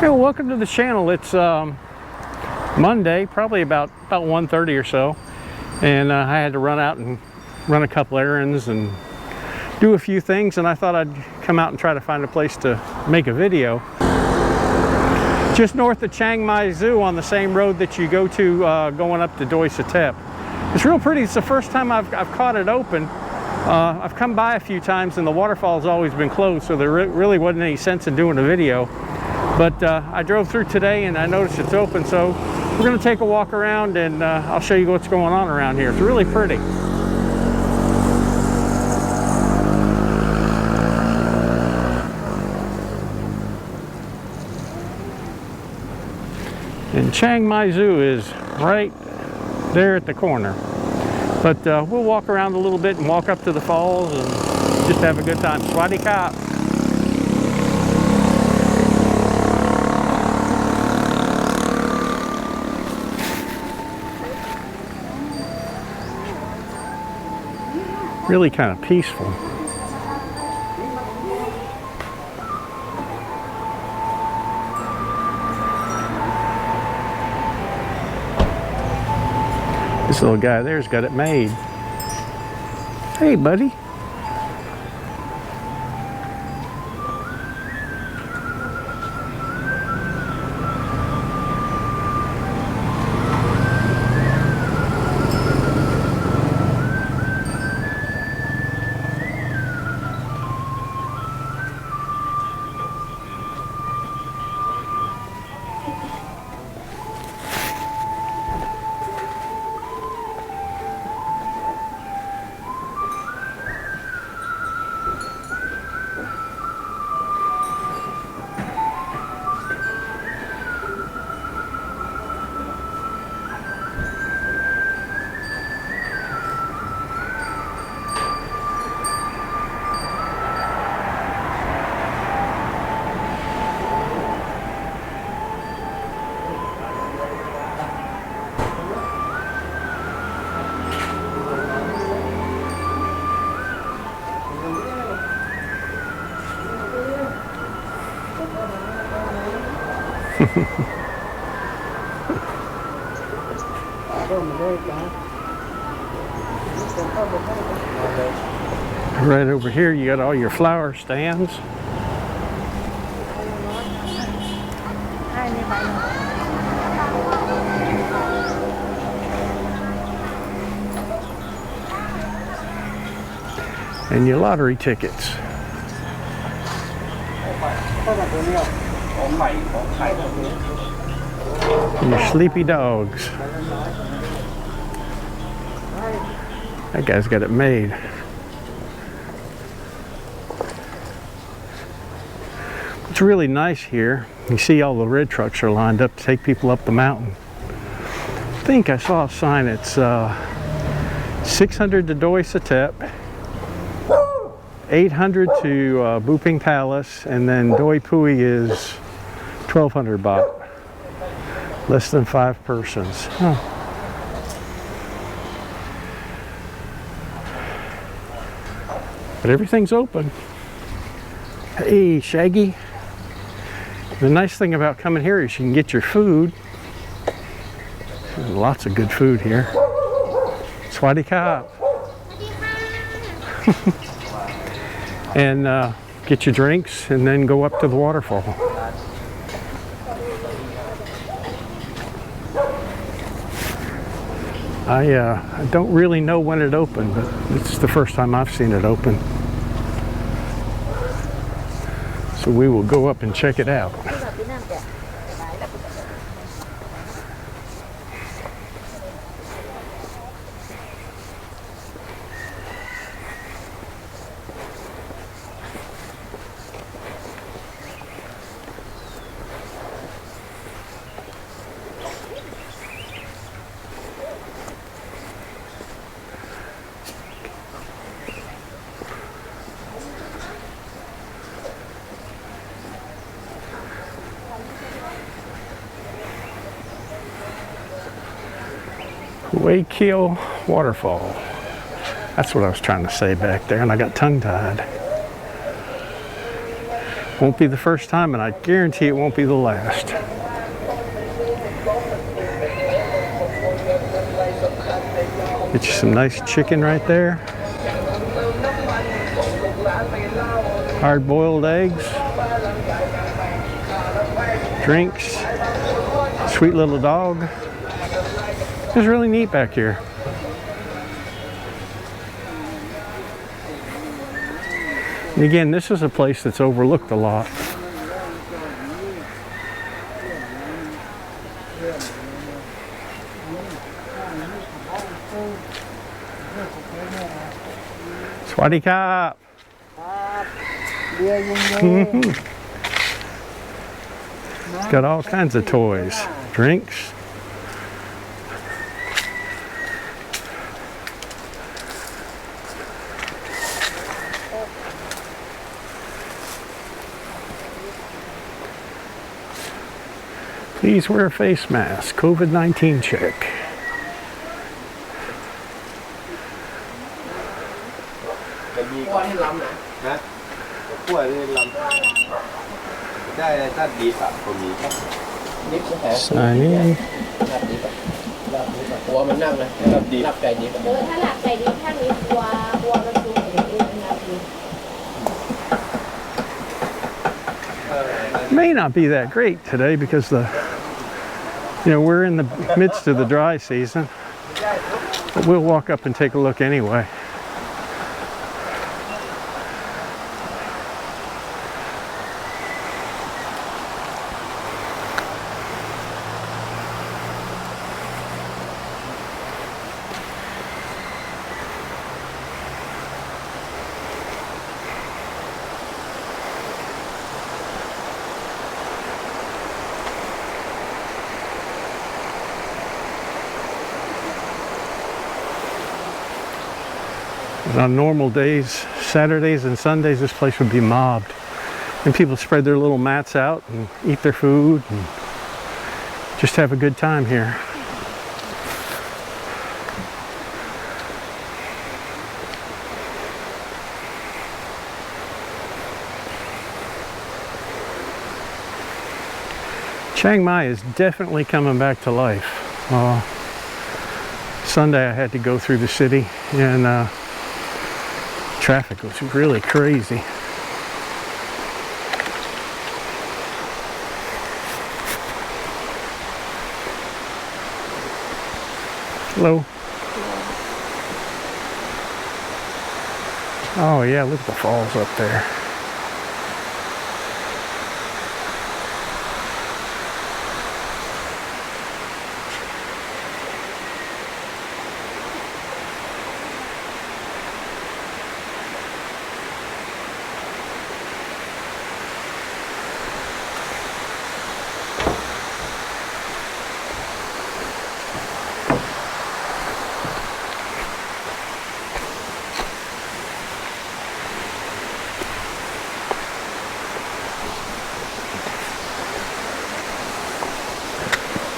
Hey, well, welcome to the channel. It's Monday, probably about 1:30 or so, and I had to run out and run a couple errands and do a few things, and I thought I'd come out and try to find a place to make a video. Just north of Chiangmai Zoo on the same road that you go to going up to Doi Sutep. It's real pretty. It's the first time I've caught it open. I've come by a few times and the waterfall's always been closed, so there really wasn't any sense in doing a video. But I drove through today and I noticed it's open, so we're going to take a walk around and I'll show you what's going on around here. It's really pretty. And Chiangmai Zoo is right there at the corner. But we'll walk around a little bit and walk up to the falls and just have a good time. Huaykeaw. Really kind of peaceful. This little guy there's got it made. Hey, buddy. Right over here you got all your flower stands. And your lottery tickets. And your sleepy dogs. That guy's got it made. What's really nice here, you see all the red trucks are lined up to take people up the mountain. I think I saw a sign. It's 600 to Doi Sutep, 800 to Buping Palace, and then Doi Pui is 1,200 baht. Less than 5 persons. Huh. But everything's open. Hey, Shaggy. The nice thing about coming here is you can get your food. There's lots of good food here. Huaykeaw. And get your drinks and then go up to the waterfall. I don't really know when it opened, but it's the first time I've seen it open. So we will go up and check it out. Huaykeaw Waterfall. That's what I was trying to say back there, and I got tongue-tied. Won't be the first time, and I guarantee it won't be the last. Get you some nice chicken right there. Hard-boiled eggs. Drinks. Sweet little dog. It's really neat back here. And again, this is a place that's overlooked a lot. Waterfalls. It's got all kinds of toys, drinks. Please wear a face mask. COVID-19 check. Sign in. May not be that great today because we're in the midst of the dry season, but we'll walk up and take a look anyway. And on normal days, Saturdays and Sundays, this place would be mobbed. And people spread their little mats out and eat their food and just have a good time here. Chiang Mai is definitely coming back to life. Sunday I had to go through the city and traffic was really crazy. Hello. Oh yeah, look at the falls up there.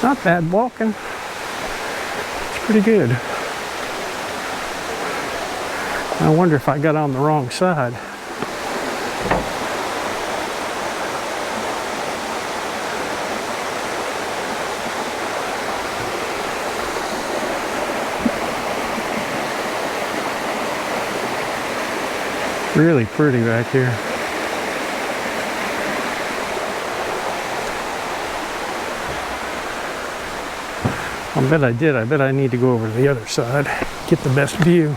Not bad walking. It's pretty good. I wonder if I got on the wrong side. Really pretty back here. I bet I did. I bet I need to go over to the other side, get the best view.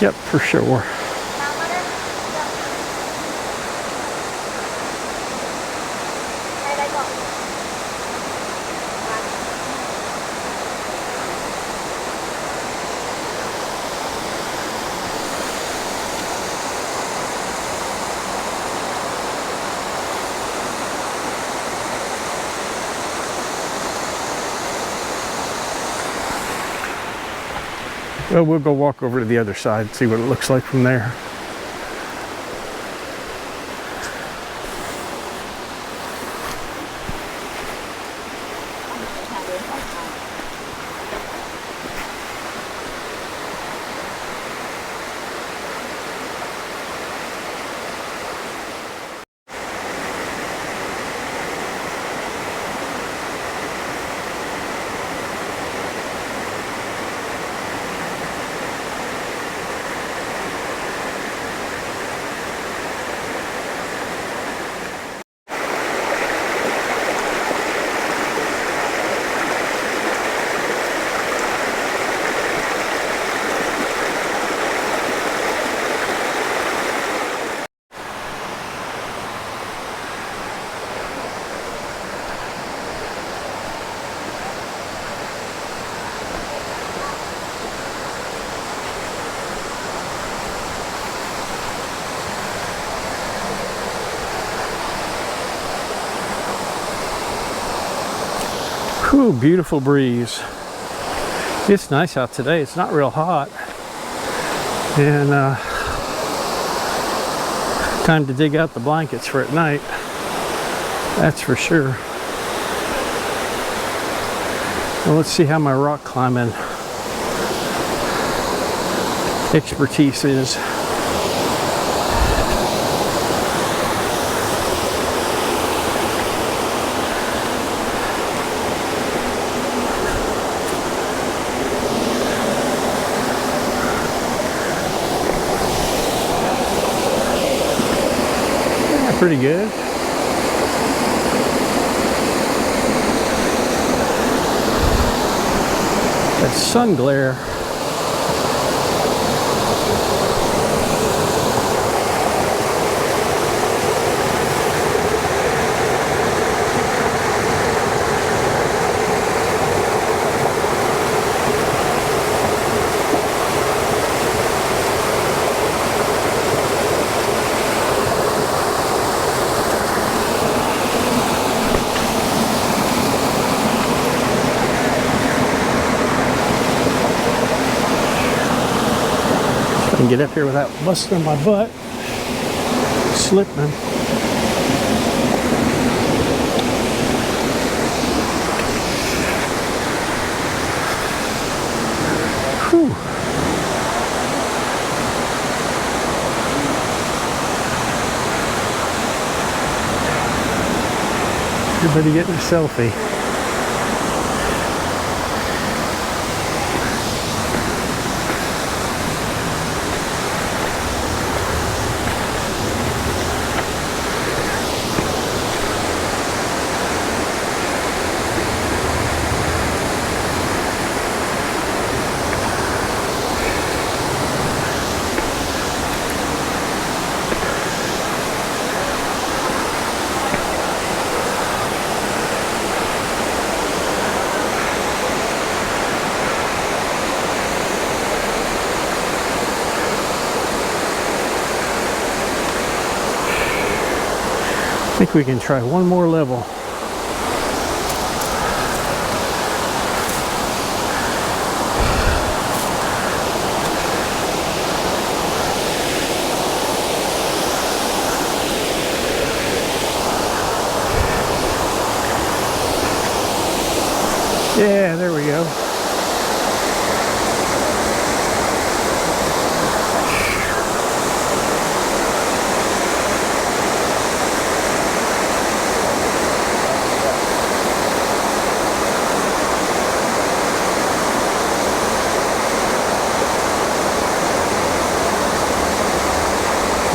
Yep, for sure. Well, we'll go walk over to the other side and see what it looks like from there. Whew, beautiful breeze. It's nice out today. It's not real hot. And time to dig out the blankets for at night. That's for sure. Well, let's see how my rock climbing expertise is. Pretty good. That sun glare. And get up here without busting my butt, slipping. Whew. Everybody getting a selfie. I think we can try one more level. Yeah, there we go.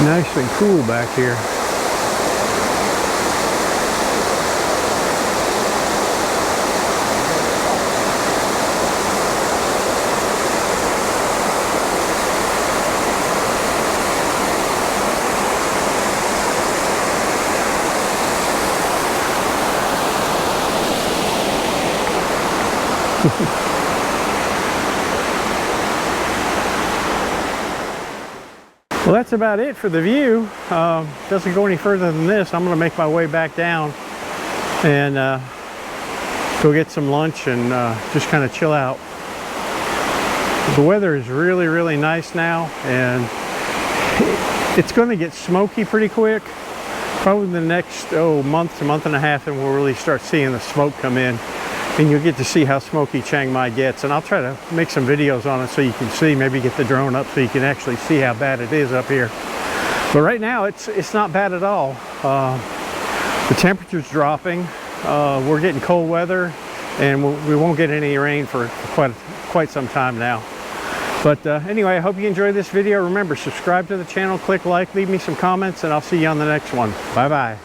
Nice and cool back here. Well, that's about it for the view. Doesn't go any further than this. I'm going to make my way back down and go get some lunch and just kind of chill out. The weather is really, really nice now, and it's going to get smoky pretty quick. Probably the next month to month and a half, and we'll really start seeing the smoke come in, and you'll get to see how smoky Chiang Mai gets. And I'll try to make some videos on it so you can see, maybe get the drone up so you can actually see how bad it is up here. But right now it's not bad at all. The temperature's dropping. We're getting cold weather, and we won't get any rain for quite some time now. But anyway, I hope you enjoyed this video. Remember, subscribe to the channel, click like, leave me some comments, and I'll see you on the next one. Bye-bye.